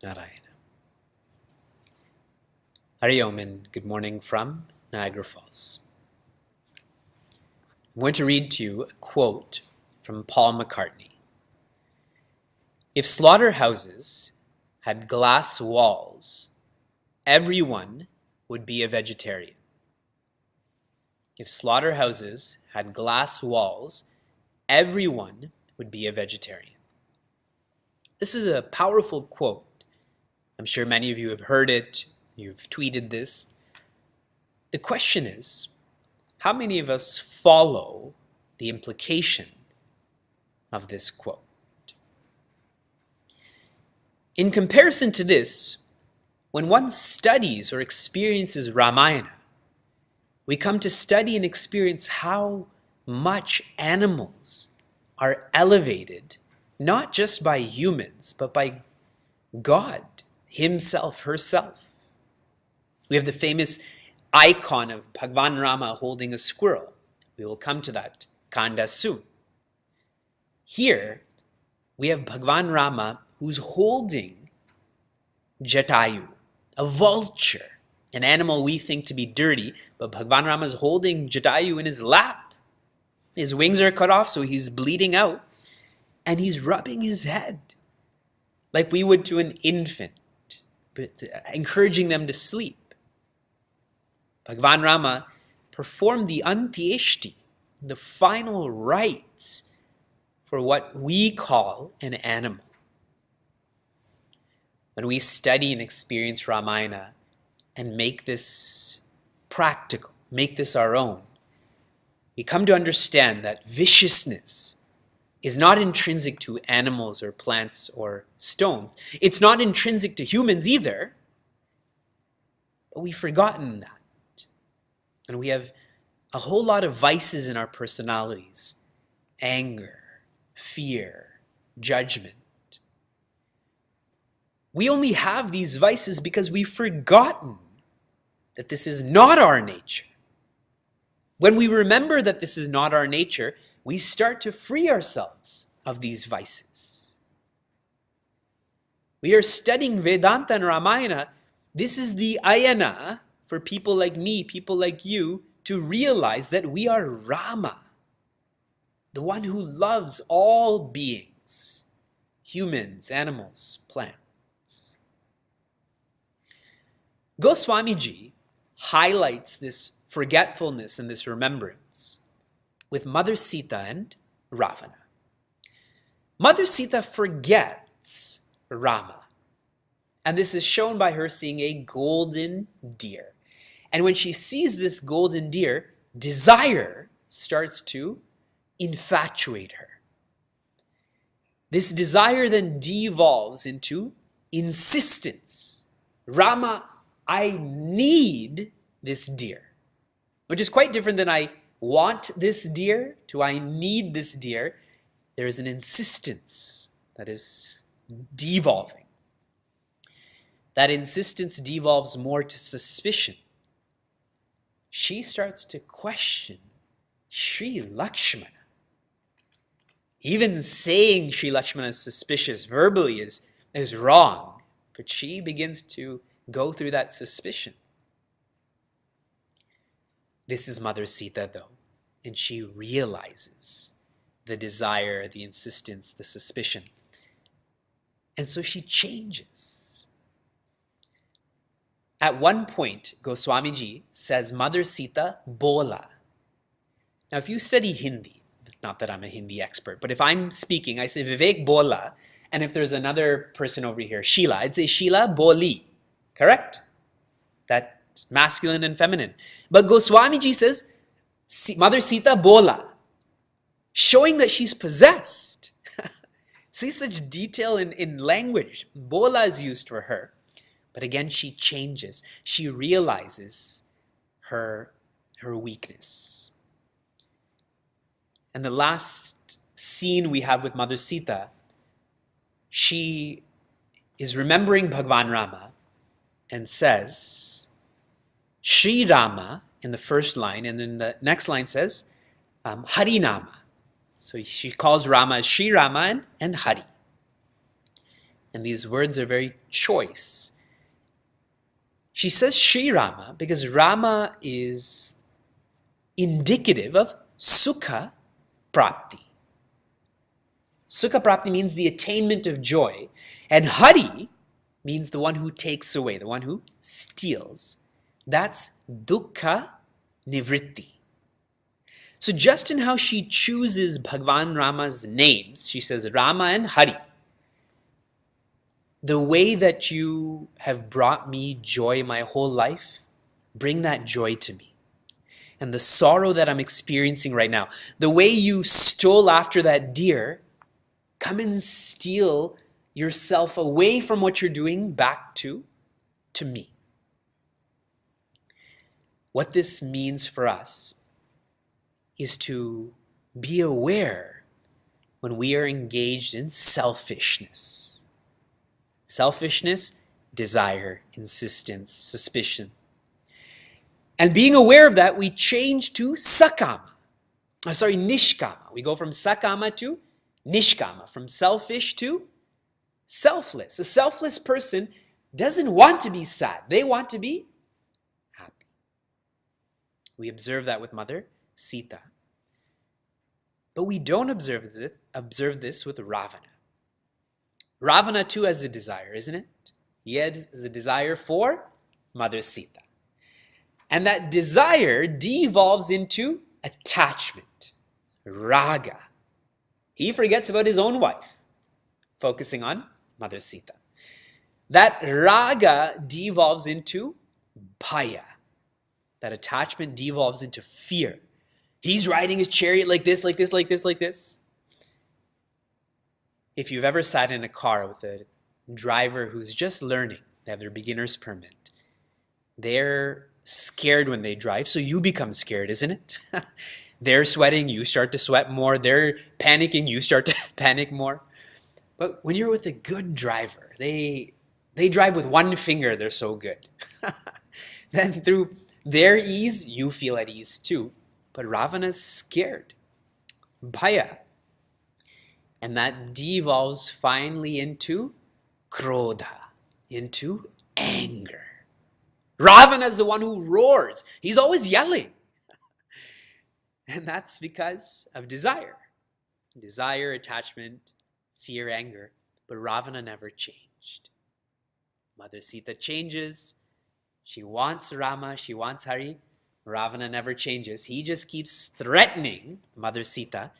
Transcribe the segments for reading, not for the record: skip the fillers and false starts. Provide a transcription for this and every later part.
Narayana. Hari Om and good morning from Niagara Falls. I'm going to read to you a quote from Paul McCartney. If slaughterhouses had glass walls, everyone would be a vegetarian. If slaughterhouses had glass walls, everyone would be a vegetarian. This is a powerful quote. I'm sure many of you have heard it, you've tweeted this. The question is, how many of us follow the implication of this quote? In comparison to this, when one studies or experiences Ramayana, we come to study and experience how much animals are elevated, not just by humans, but by God himself, herself. We have the famous icon of Bhagwan Rama holding a squirrel. We will come to that kanda soon. Here, we have Bhagwan Rama who's holding Jatayu, a vulture, an animal we think to be dirty, but Bhagwan Rama is holding Jatayu in his lap. His wings are cut off, so he's bleeding out, and he's rubbing his head like we would to an infant, but encouraging them to sleep. Bhagwan Rama performed the antyeshti, the final rites for what we call an animal. When we study and experience Ramayana and make this practical, make this our own, we come to understand that viciousness is not intrinsic to animals or plants or stones. It's not intrinsic to humans either, but we've forgotten that. And we have a whole lot of vices in our personalities: anger, fear, judgment. We only have these vices because we've forgotten that this is not our nature. When we remember that this is not our nature, we start to free ourselves of these vices. We are studying Vedanta and Ramayana. This is the ayana for people like me, people like you, to realize that we are Rama, the one who loves all beings, humans, animals, plants. Goswamiji highlights this forgetfulness and this remembrance with Mother Sita and Ravana. Mother Sita forgets Rama, and this is shown by her seeing a golden deer. And when she sees this golden deer, desire starts to infatuate her. This desire then devolves into insistence. Rama, I need this deer, which is quite different than I want this deer to I need this deer. There is an insistence that is devolving. That insistence devolves more to suspicion. She starts to question Sri Lakshmana. Even saying Sri Lakshmana is suspicious verbally is wrong, but she begins to go through that suspicion. This is Mother Sita, though, and she realizes the desire, the insistence, the suspicion. And so she changes. At one point, Goswamiji says Mother Sita bola. Now, if you study Hindi, not that I'm a Hindi expert, but if I'm speaking, I say Vivek bola, and if there's another person over here, Sheila, I'd say Sheila boli. Correct? That masculine and feminine. But Goswamiji says Mother Sita bola, showing that she's possessed. See such detail in language. Bola is used for her. But again, she changes. She realizes her weakness. And the last scene we have with Mother Sita, she is remembering Bhagwan Rama and says, Shri Rama in the first line, and then the next line says, Hari Nama. So she calls Rama as Shri Rama and Hari. And these words are very choice. She says Shri Rama because Rama is indicative of Sukha Prapti. Sukha Prapti means the attainment of joy. And Hari means the one who takes away, the one who steals. That's Dukkha Nivritti. So just in how she chooses Bhagwan Rama's names, she says Rama and Hari. The way that you have brought me joy my whole life, bring that joy to me. And the sorrow that I'm experiencing right now, the way you stole after that deer, come and steal yourself away from what you're doing back to me. What this means for us is to be aware when we are engaged in selfishness. Selfishness, desire, insistence, suspicion. And being aware of that, we change to nishkama. We go from sakama to nishkama, from selfish to selfless. A selfless person doesn't want to be sad. They want to be happy. We observe that with Mother Sita. But we don't observe this with Ravana. Ravana too has a desire, isn't it? He has a desire for Mother Sita. And that desire devolves into attachment, raga. He forgets about his own wife, focusing on Mother Sita. That raga devolves into bhaya. That attachment devolves into fear. He's riding his chariot like this, like this, like this, like this. If you've ever sat in a car with a driver who's just learning, they have their beginner's permit, they're scared when they drive, so you become scared, isn't it? They're sweating, you start to sweat more. They're panicking, you start to panic more. But when you're with a good driver, they drive with one finger, they're so good. Then through their ease, you feel at ease too. But Ravana's scared. Bhaya. And that devolves finally into krodha, into anger. Ravana is the one who roars. He's always yelling. And that's because of desire. Desire, attachment, fear, anger. But Ravana never changed. Mother Sita changes. She wants Rama, she wants Hari. Ravana never changes. He just keeps threatening Mother Sita.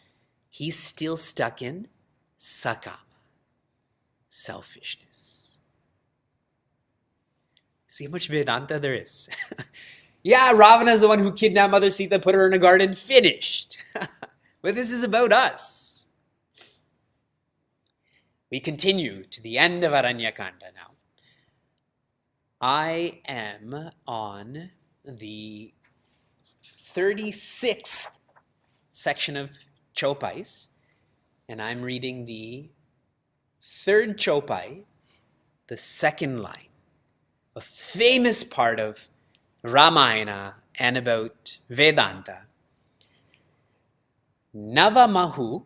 He's still stuck in sakama, selfishness. See how much Vedanta there is. Yeah, Ravana is the one who kidnapped Mother Sita, put her in a garden, finished. But this is about us. We continue to the end of Aranyakanda now. I am on the 36th section of Chopais, and I'm reading the third Chopai, the second line, a famous part of Ramayana and about Vedanta. Navamahu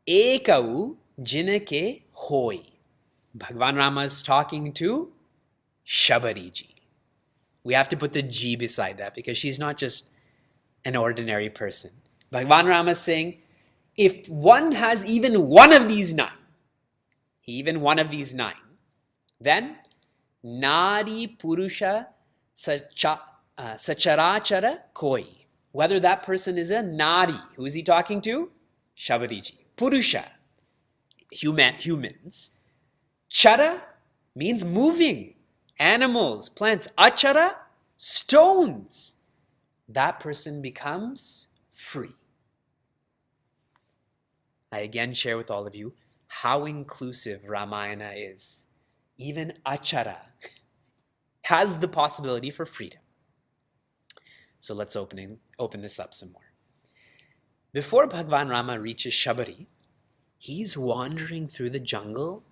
ekau jinake hoi. Bhagwan Rama is talking to Shabariji. We have to put the G beside that because she's not just an ordinary person. Bhagwan Rama is saying, if one has even one of these nine, then Nadi Purusha Sacharachara Koi. Whether that person is a Nadi. Who is he talking to? Shabariji. Purusha, humans. Chara means moving. Animals, plants. Achara, stones. That person becomes free. I again share with all of you how inclusive Ramayana is. Even Achara has the possibility for freedom. So let's open this up some more. Before Bhagwan Rama reaches Shabari, he's wandering through the jungle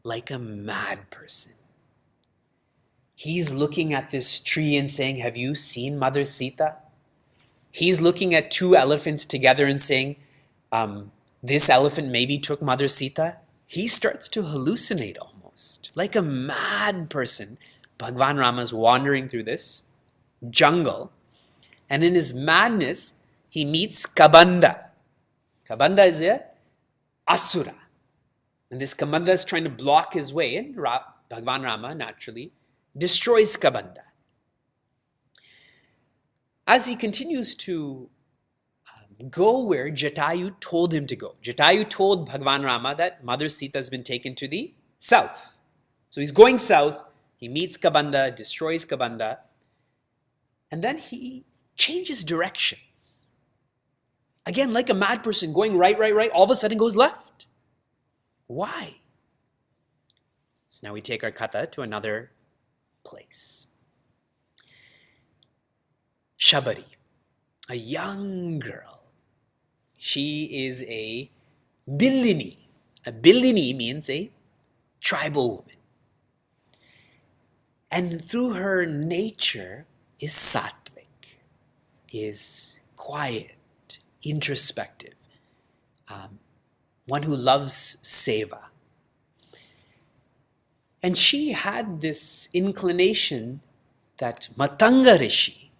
like a mad person. He's looking at this tree and saying, have you seen Mother Sita? He's looking at two elephants together and saying, this elephant maybe took Mother Sita. He starts to hallucinate almost. Like a mad person, Bhagwan Rama's wandering through this jungle. And in his madness, he meets Kabanda. Kabanda is a asura. And this Kabanda is trying to block his way. And Bhagwan Rama naturally destroys Kabanda. As he continues to go where Jatayu told him to go. Jatayu told Bhagwan Rama that Mother Sita has been taken to the south. So he's going south. He meets Kabanda, destroys Kabanda. And then he changes directions. Again, like a mad person, going right, all of a sudden goes left. Why? So now we take our katha to another place. Shabari, a young girl. She is a Billini. A Billini means a tribal woman. And through her nature is sattvic, is quiet, introspective, one who loves seva. And she had this inclination that Matanga Rishi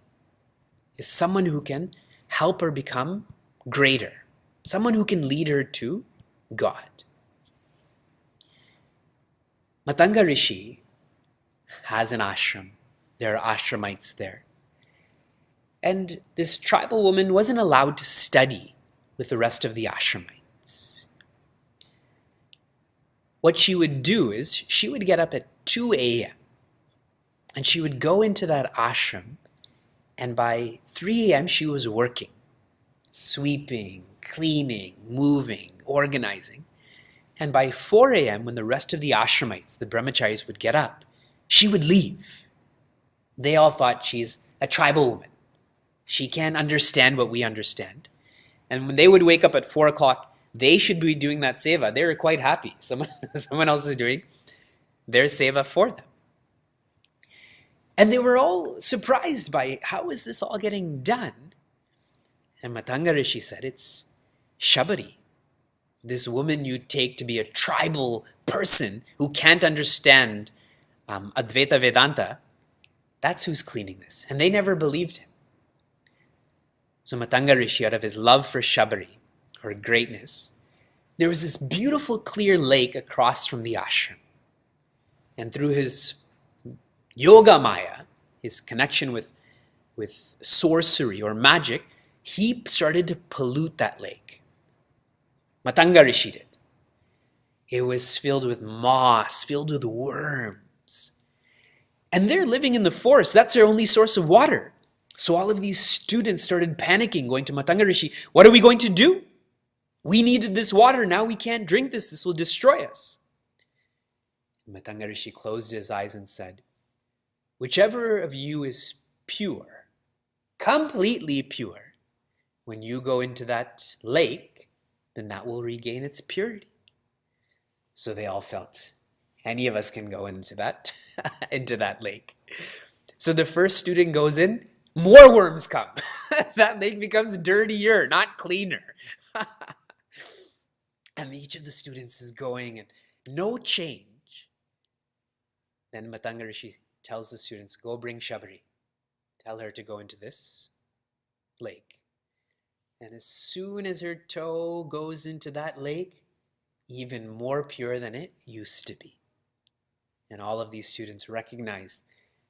is someone who can help her become greater, someone who can lead her to God. Matanga Rishi has an ashram. There are ashramites there. And this tribal woman wasn't allowed to study with the rest of the ashramites. What she would do is she would get up at 2 a.m. and she would go into that ashram, and by 3 a.m. she was working, sweeping, cleaning, moving, organizing. And by 4 a.m., when the rest of the ashramites, the brahmacharis, would get up, she would leave. They all thought she's a tribal woman. She can't understand what we understand. And when they would wake up at 4 o'clock, they should be doing that seva. They were quite happy. Someone else is doing their seva for them. And they were all surprised by how is this all getting done? And Matanga Rishi said, it's Shabari, this woman you take to be a tribal person who can't understand Advaita Vedanta. That's who's cleaning this. And they never believed him. So Matanga Rishi, out of his love for Shabari, her greatness, there was this beautiful clear lake across from the ashram. And through his yoga maya, his connection with sorcery or magic, he started to pollute that lake. Matanga Rishi did. It was filled with moss, filled with worms. And they're living in the forest. That's their only source of water. So all of these students started panicking, going to Matanga Rishi, what are we going to do? We needed this water. Now we can't drink this. This will destroy us. Matanga Rishi closed his eyes and said, whichever of you is pure, completely pure, when you go into that lake, then that will regain its purity. So they all felt, any of us can go into that, into that lake. So the first student goes in, more worms come. That lake becomes dirtier, not cleaner. And each of the students is going and no change. Then Matanga Rishi tells the students, go bring Shabari. Tell her to go into this lake. And as soon as her toe goes into that lake, even more pure than it used to be. And all of these students recognized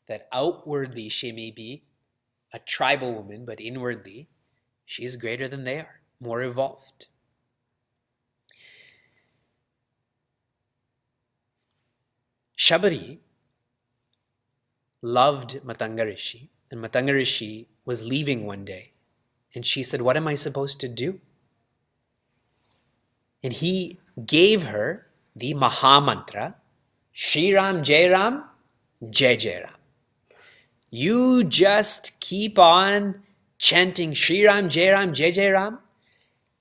that outwardly she may be a tribal woman, but inwardly she is greater than they are, more evolved. Shabari loved Matanga Rishi, and Matanga Rishi was leaving one day, and she said, "What am I supposed to do?" And he gave her the Mahamantra, Shri Ram, Jai Ram, Jai Jai Ram. You just keep on chanting Shri Ram, Jai Ram, Jai Jai Ram,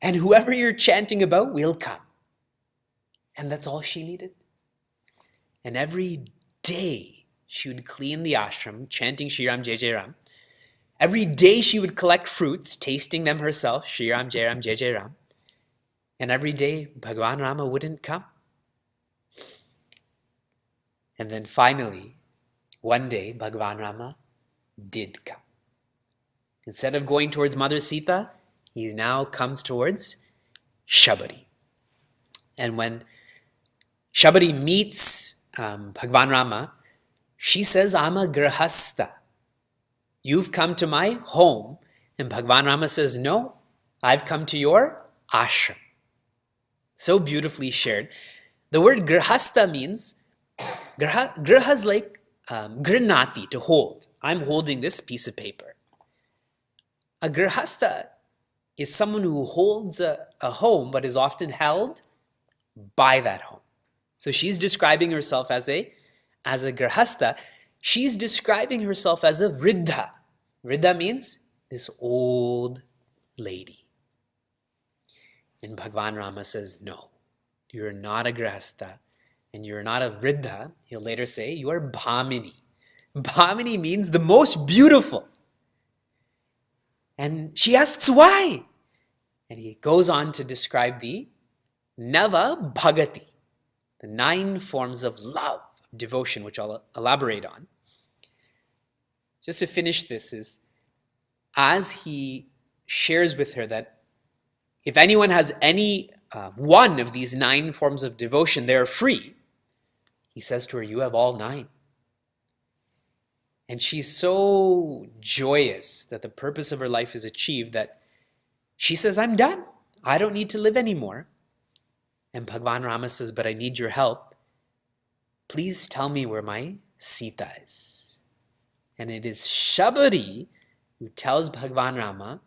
and whoever you're chanting about will come. And that's all she needed. And every day she would clean the ashram, chanting Shri Ram, Jai Jai Ram. Every day she would collect fruits, tasting them herself, Shri Ram, Jai Ram, Jai Jai Ram. And every day Bhagwan Rama wouldn't come. And then finally, one day Bhagwan Rama did come. Instead of going towards Mother Sita, he now comes towards Shabari. And when Shabari meets Bhagwan Rama, she says, "I'm a grahastha. You've come to my home." And Bhagwan Rama says, "No, I've come to your ashram." So beautifully shared. The word grahastha means, graha is like granati, to hold. I'm holding this piece of paper. A grahastha is someone who holds a home but is often held by that home. So she's describing herself as a grahastha. She's describing herself as a vriddha. Vriddha means this old lady. And Bhagwan Rama says, "No, you're not a grahastha and you're not a vriddha." He'll later say, "You are bhamini." Bhamini means the most beautiful. And she asks why. And he goes on to describe the Nava Bhagati, the 9 forms of love, devotion, which I'll elaborate on. Just to finish this is, as he shares with her that if anyone has any one of these 9 forms of devotion, they are free. He says to her, "You have all 9. And she's so joyous that the purpose of her life is achieved that she says, "I'm done. I don't need to live anymore." And Bhagwan Rama says, "But I need your help. Please tell me where my Sita is." And it is Shabari who tells Bhagwan Rama,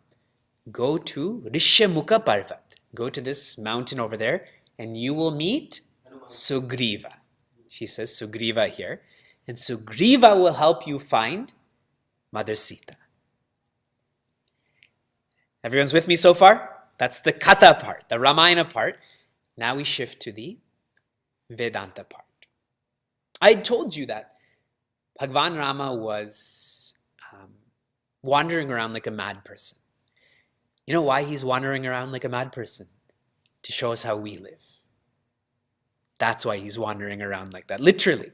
"Go to Rishyamukha Parvat. Go to this mountain over there and you will meet Sugriva." She says Sugriva here. And Sugriva will help you find Mother Sita. Everyone's with me so far? That's the Katha part, the Ramayana part. Now we shift to the Vedanta part. I told you that Bhagwan Rama was wandering around like a mad person. You know why he's wandering around like a mad person? To show us how we live. That's why he's wandering around like that, literally.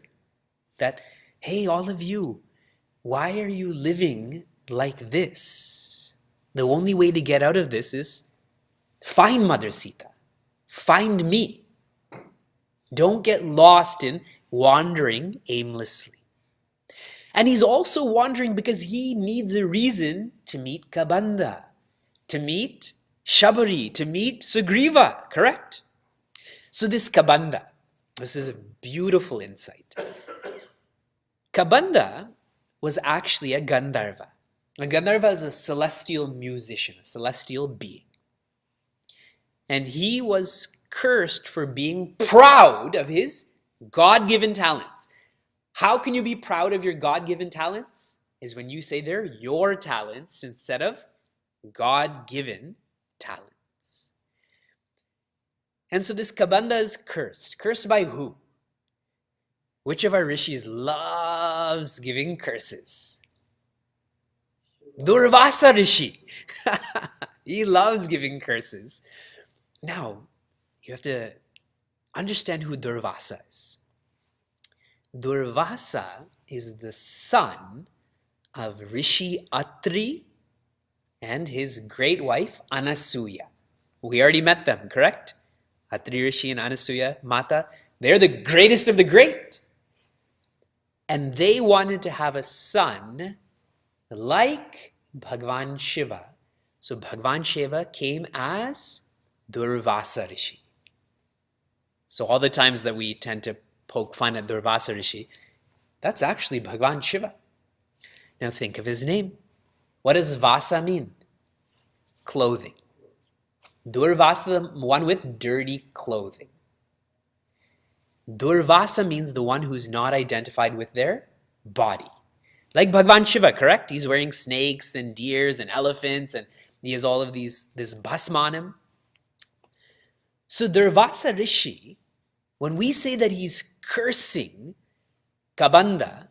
That, hey, all of you, why are you living like this? The only way to get out of this is find Mother Sita. Find me. Don't get lost in wandering aimlessly. And he's also wandering because he needs a reason to meet Kabanda, to meet Shabari, to meet Sugriva, correct? So this Kabanda, this is a beautiful insight. Kabanda was actually a Gandharva. A Gandharva is a celestial musician, a celestial being. And he was cursed for being proud of his God-given talents. How can you be proud of your God-given talents? Is when you say they're your talents instead of God-given talents. And so this Kabanda is cursed. Cursed by who? Which of our rishis loves giving curses? Durvasa Rishi. He loves giving curses. Now, you have to understand who Durvasa is. Durvasa is the son of Rishi Atri and his great wife Anasuya. We already met them, correct? Atri Rishi and Anasuya Mata, they're the greatest of the great. And they wanted to have a son like Bhagwan Shiva. So Bhagwan Shiva came as Durvasa Rishi. So all the times that we tend to poke fun at Durvasa Rishi, that's actually Bhagwan Shiva. Now think of his name. What does Vasa mean? Clothing. Durvasa, the one with dirty clothing. Durvasa means the one who's not identified with their body. Like Bhagwan Shiva, correct? He's wearing snakes and deers and elephants, and he has all of this bhasma on him. So Durvasa Rishi, when we say that he's cursing Kabanda,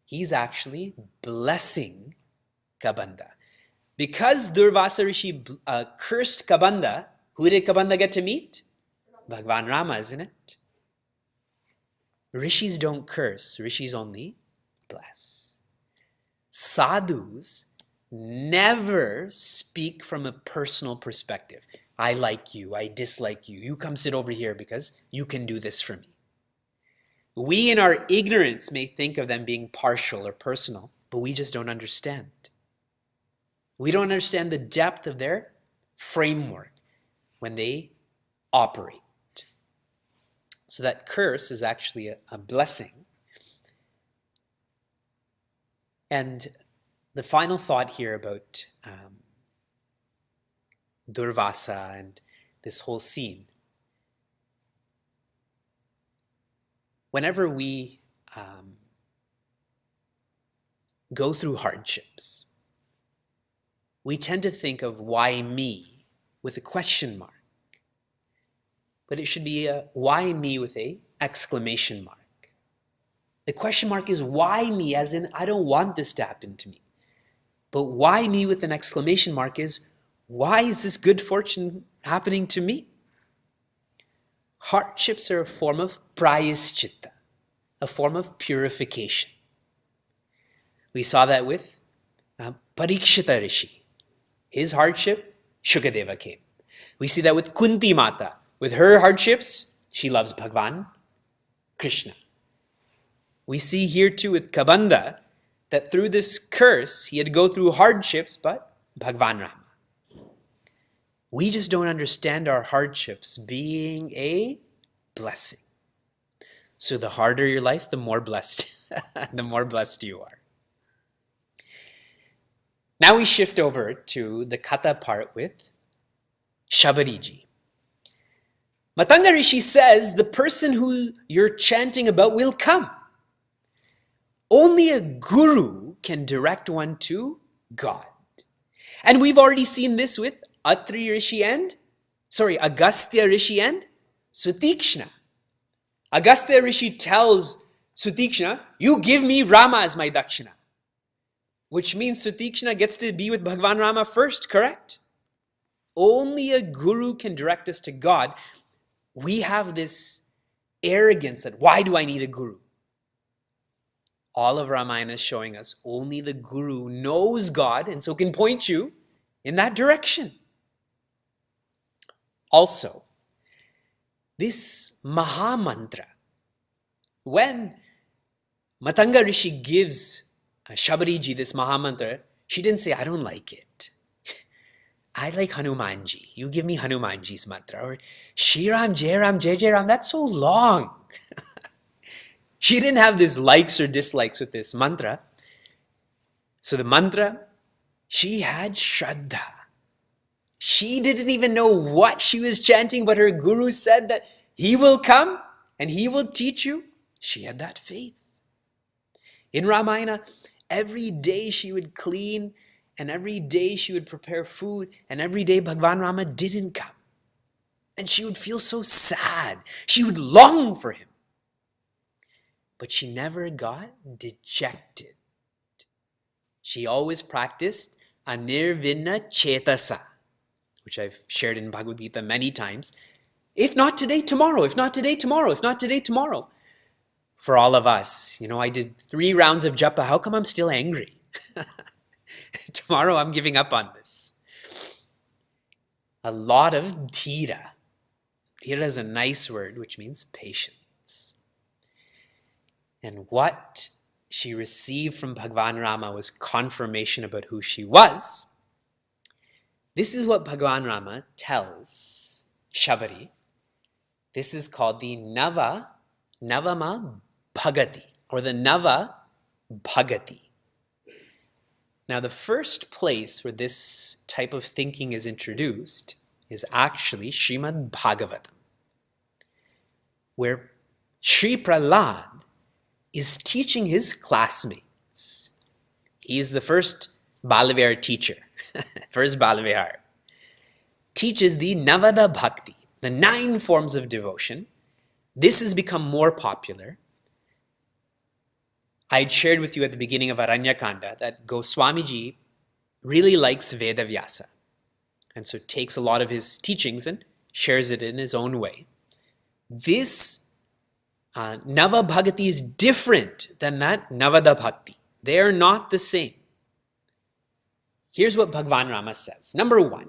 he's actually blessing Kabanda. Because Durvasa Rishi cursed Kabanda, who did Kabanda get to meet? Bhagwan Rama, isn't it? Rishis don't curse, rishis only bless. Sadhus never speak from a personal perspective. I like you, I dislike you. You come sit over here because you can do this for me. We in our ignorance may think of them being partial or personal, but we just don't understand. We don't understand the depth of their framework when they operate. So that curse is actually a blessing. And the final thought here about Durvasa and this whole scene. Whenever we go through hardships, we tend to think of why me with a question mark. But it should be a why me with a exclamation mark. The question mark is why me, as in I don't want this to happen to me. But why me with an exclamation mark is why is this good fortune happening to me? Hardships are a form of prayaschitta, a form of purification. We saw that with Parikshita Rishi. His hardship, Shukadeva came. We see that with Kunti Mata. With her hardships, she loves Bhagwan Krishna. We see here too with Kabanda that through this curse, he had to go through hardships, but Bhagwan Rama. We just don't understand our hardships being a blessing. So the harder your life, the more blessed, the more blessed you are. Now we shift over to the Katha part with Shabariji. Matanga Rishi says the person who you're chanting about will come. Only a guru can direct one to God. And we've already seen this with Agastya Rishi and Sutikshna. Agastya Rishi tells Sutikshna, you give me Rama as my dakshina. Which means Sutikshna gets to be with Bhagwan Rama first, correct? Only a guru can direct us to God. We have this arrogance that why do I need a guru? All of Ramayana is showing us only the guru knows God and so can point you in that direction. Also, this Maha Mantra, when Matanga Rishi gives Shabariji this Maha Mantra, she didn't say, I don't like it. I like Hanumanji. You give me Hanumanji's mantra. Or Shri Ram, Jai Ram, Jai Jai Ram. That's so long. She didn't have this likes or dislikes with this mantra. So the mantra, she had Shraddha. She didn't even know what she was chanting, but her guru said that he will come and he will teach you. She had that faith. In Ramayana, every day she would clean and every day she would prepare food and every day Bhagwan Rama didn't come. And she would feel so sad. She would long for him. But she never got dejected. She always practiced Anirvinna Chetasa, which I've shared in Bhagavad Gita many times. If not today, tomorrow. If not today, tomorrow. If not today, tomorrow. For all of us, I did 3 rounds of japa. How come I'm still angry? Tomorrow I'm giving up on this. A lot of dhira. Dhira is a nice word, which means patience. And what she received from Bhagwan Rama was confirmation about who she was. This is what Bhagwan Rama tells Shabari. This is called the Navama Bhagati, or the Nava Bhagati. Now, the first place where this type of thinking is introduced is actually Srimad Bhagavatam, where Sri Prahlad is teaching his classmates. He is the first Balavihar teacher, first Balavihar. Teaches the Navada Bhakti, the 9 forms of devotion. This has become more popular. I had shared with you at the beginning of Aranyakanda that Goswamiji really likes Veda Vyasa, and so takes a lot of his teachings and shares it in his own way. This Nava Bhagati is different than that Navada Bhakti. They are not the same. Here's what Bhagwan Rama says. Number 1,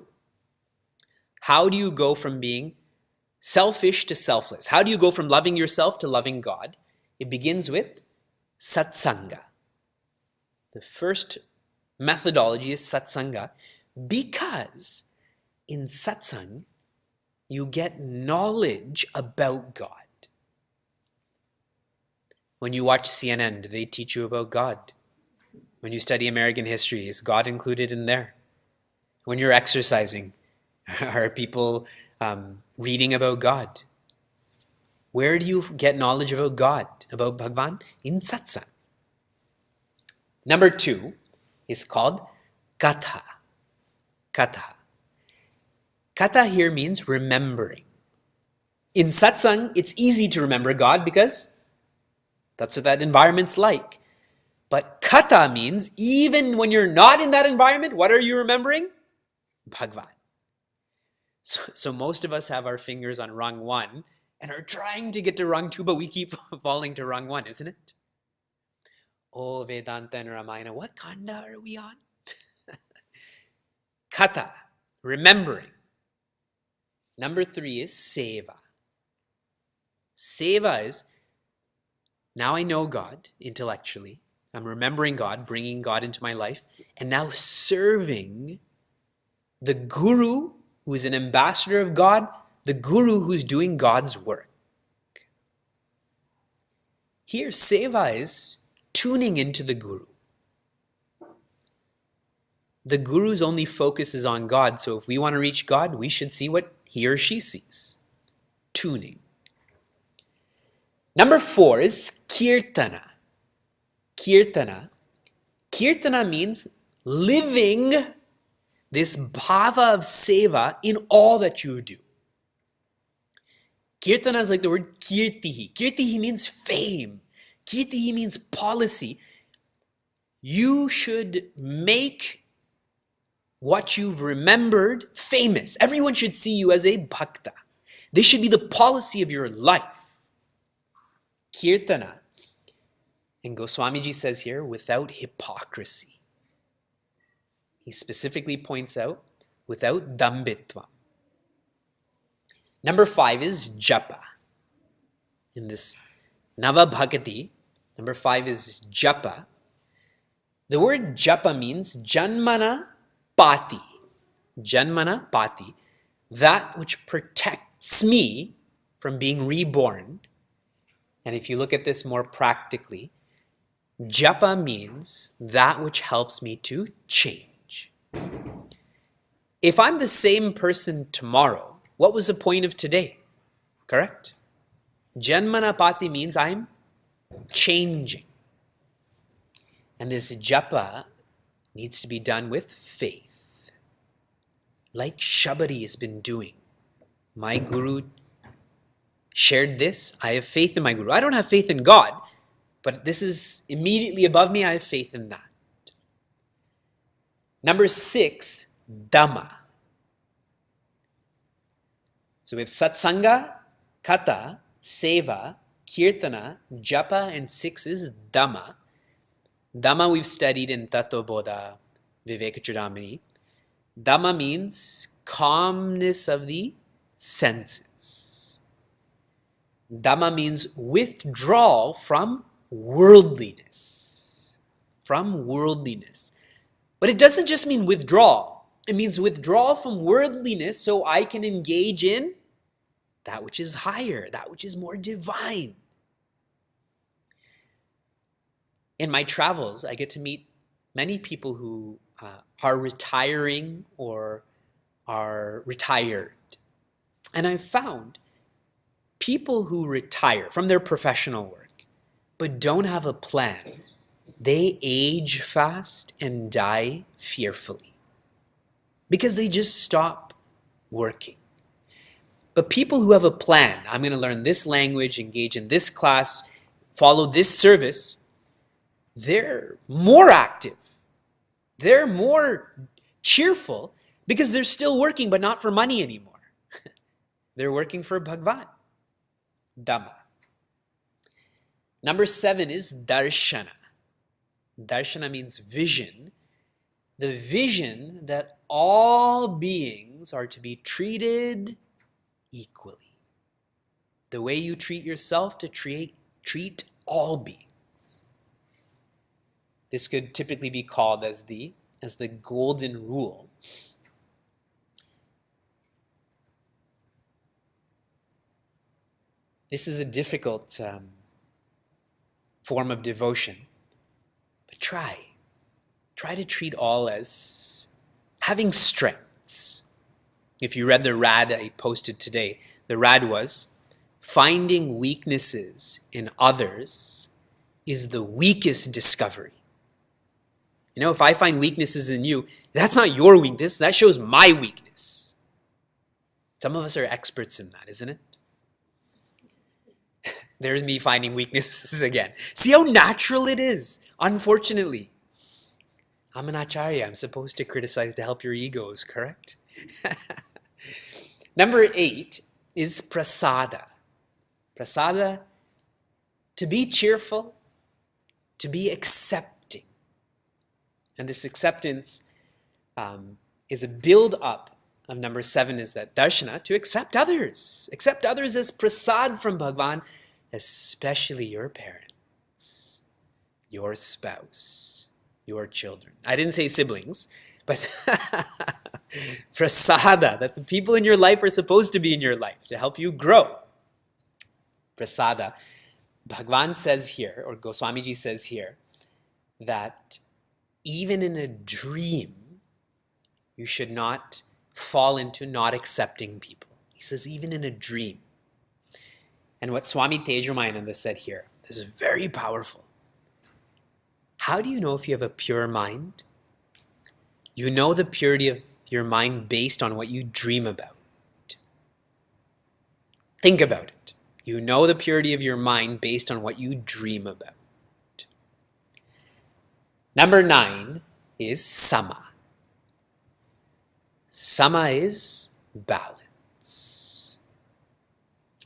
how do you go from being selfish to selfless? How do you go from loving yourself to loving God? It begins with satsanga. The first methodology is satsanga, because in satsang you get knowledge about God. When you watch CNN, do they teach you about God? When you study American history, is God included in there? When you're exercising, are people reading about God? Where do you get knowledge about God, about Bhagwan? In satsang. Number 2 is called katha. Katha. Katha here means remembering. In satsang, it's easy to remember God because that's what that environment's like. But katha means even when you're not in that environment, what are you remembering? Bhagwan. So most of us have our fingers on rung 1 and are trying to get to rung 2, but we keep falling to rung 1, isn't it? Oh, Vedanta and Ramayana, what kanda are we on? Katha, remembering. Number 3 is seva. Seva is, now I know God intellectually. I'm remembering God, bringing God into my life, and now serving the guru who is an ambassador of God, the guru who's doing God's work. Here, seva is tuning into the guru. The guru's only focus is on God, so if we want to reach God, we should see what he or she sees. Tuning. Number 4 is kirtana. Kirtana. Kirtana means living this bhava of seva in all that you do. Kirtana is like the word kirtihi. Kirtihi means fame. Kirtihi means policy. You should make what you've remembered famous. Everyone should see you as a bhakta. This should be the policy of your life. Kirtana. And Goswamiji says here, without hypocrisy. He specifically points out, without dambitva. Number 5 is japa. In this Nava Bhagati, number 5 is japa. The word japa means janmana pati. Janmana pati. That which protects me from being reborn. And if you look at this more practically, japa means that which helps me to change. If I'm the same person tomorrow, what was the point of today? Correct? Janmanapati means I'm changing. And this japa needs to be done with faith. Like Shabari has been doing. My guru shared this. I have faith in my guru. I don't have faith in God, but this is immediately above me. I have faith in that. Number 6, Dhamma. So we have Satsanga, Katha, Seva, Kirtana, Japa, and 6 is Dhamma. Dhamma we've studied in Tattva Bodha, Vivekji. Dhamma means calmness of the senses. Dhamma means withdrawal from worldliness. from worldliness. But it doesn't just mean withdrawal. It means withdrawal from worldliness so I can engage in that which is higher, that which is more divine. In my travels, I get to meet many people who are retiring or are retired. And I've found people who retire from their professional work but don't have a plan, they age fast and die fearfully because they just stop working. But people who have a plan, I'm going to learn this language, engage in this class, follow this service, they're more active. They're more cheerful because they're still working, but not for money anymore. They're working for Bhagwan, Dhamma. Number 7 is darshana. Darshana means vision. The vision that all beings are to be treated equally. The way you treat yourself, to treat all beings. This could typically be called as the golden rule. This is a difficult form of devotion, but try to treat all as having strengths. If you read the rad I posted today, the rad was, finding weaknesses in others is the weakest discovery. You know, if I find weaknesses in you, that's not your weakness, that shows my weakness. Some of us are experts in that, isn't it? There's me finding weaknesses again. See how natural it is, unfortunately. I'm an acharya, I'm supposed to criticize to help your egos, correct? Number 8 is prasada. Prasada, to be cheerful, to be accepting. And this acceptance is a build-up of number 7 is that darshana, to accept others. Accept others as prasad from Bhagwan, especially your parents, your spouse, your children. I didn't say siblings, but prasada, that the people in your life are supposed to be in your life to help you grow. Prasada. Bhagwan says here, or Goswamiji says here, that even in a dream, you should not fall into not accepting people. He says, even in a dream. And what Swami Tejramananda said here, this is very powerful. How do you know if you have a pure mind? You know the purity of your mind based on what you dream about. Think about it. You know the purity of your mind based on what you dream about. Number 9 is sama. Sama is balance.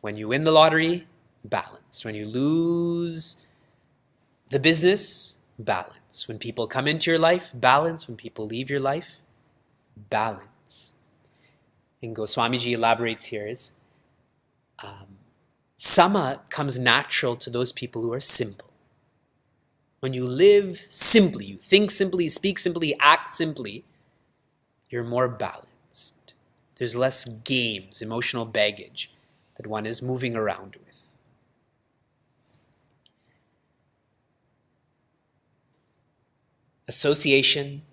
When you win the lottery, balance. When you lose the business, balance. When people come into your life, balance. When people leave your life, balance. And Goswamiji elaborates here is, sama comes natural to those people who are simple. When you live simply, you think simply, speak simply, act simply, you're more balanced. There's less games, emotional baggage that one is moving around with. Association,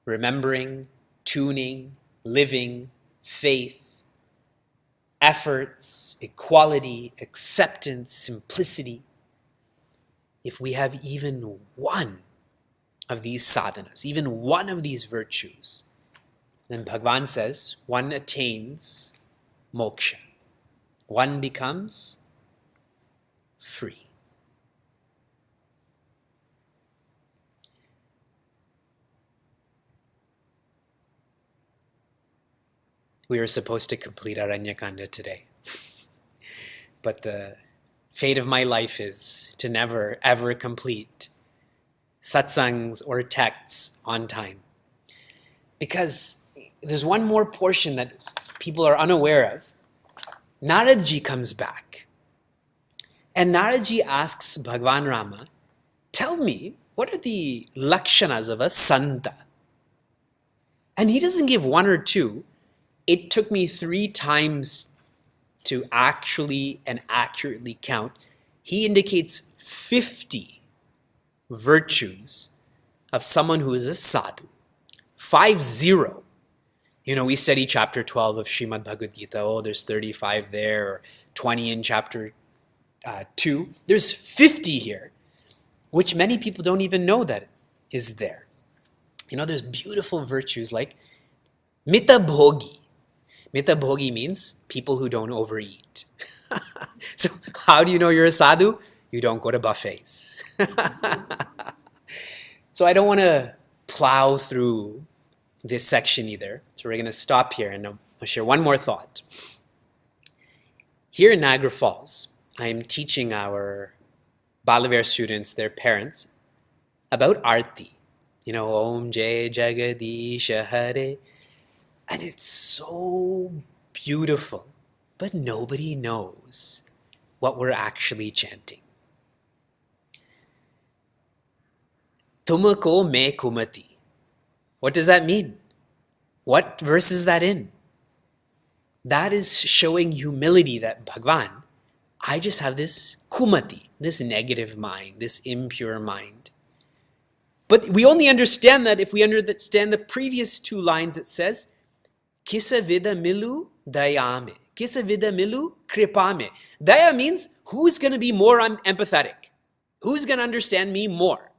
remembering, tuning, living, faith, efforts, equality, acceptance, simplicity. If we have even one of these sadhanas, even one of these virtues, then Bhagwan says one attains moksha. One becomes free. We were supposed to complete Aranyakanda today, but the fate of my life is to never, ever complete satsangs or texts on time. Because there's one more portion that people are unaware of. Naradji comes back. And Naradji asks Bhagwan Rama, tell me, what are the lakshanas of a santa? And he doesn't give one or two. It took me 3 times to actually and accurately count. He indicates 50 virtues of someone who is a sadhu. 50. We study chapter 12 of Srimad Bhagavad Gita. Oh, there's 35 there, or 20 in chapter 2. There's 50 here, which many people don't even know that is there. There's beautiful virtues like mitabhogi. Mitabhogi means people who don't overeat. So how do you know you're a sadhu? You don't go to buffets. So I don't want to plow through this section either. So we're going to stop here and I'll share one more thought. Here in Niagara Falls, I am teaching our Balavar students, their parents, about Arti. Om Jai Jagadisha Hare. And it's so beautiful, but nobody knows what we're actually chanting. Tumako me kumati. What does that mean? What verse is that in? That is showing humility that Bhagwan, I just have this kumati, this negative mind, this impure mind. But we only understand that if we understand the previous 2 lines. It says, Kisa vida milu dayame. Kisa vida milu kripame. Daya means who's going to be more empathetic? Who's going to understand me more?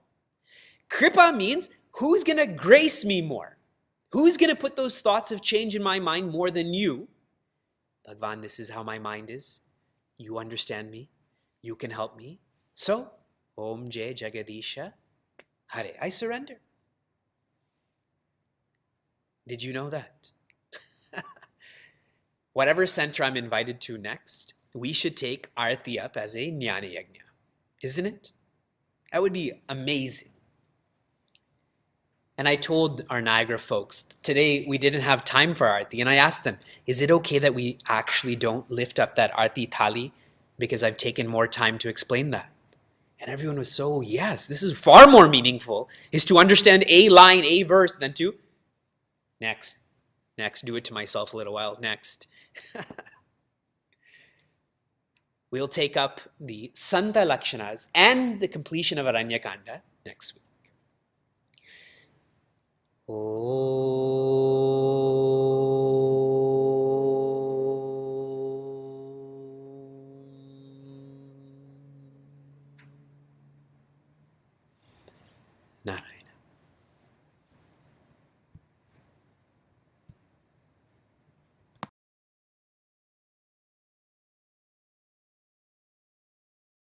Kripa means who's going to grace me more? Who's going to put those thoughts of change in my mind more than you? Bhagwan, this is how my mind is. You understand me. You can help me. So, Om Jai Jagadisha Hare. I surrender. Did you know that? Whatever center I'm invited to next, we should take Arati up as a Jnana Yajna. Isn't it? That would be amazing. And I told our Niagara folks, today we didn't have time for Arati. And I asked them, is it okay that we actually don't lift up that Arati thali? Because I've taken more time to explain that. And everyone was so, yes, this is far more meaningful, is to understand a line, a verse, than to next, do it to myself a little while, next. We'll take up the Santa Lakshanas and the completion of Aranyakanda next week. Narayan.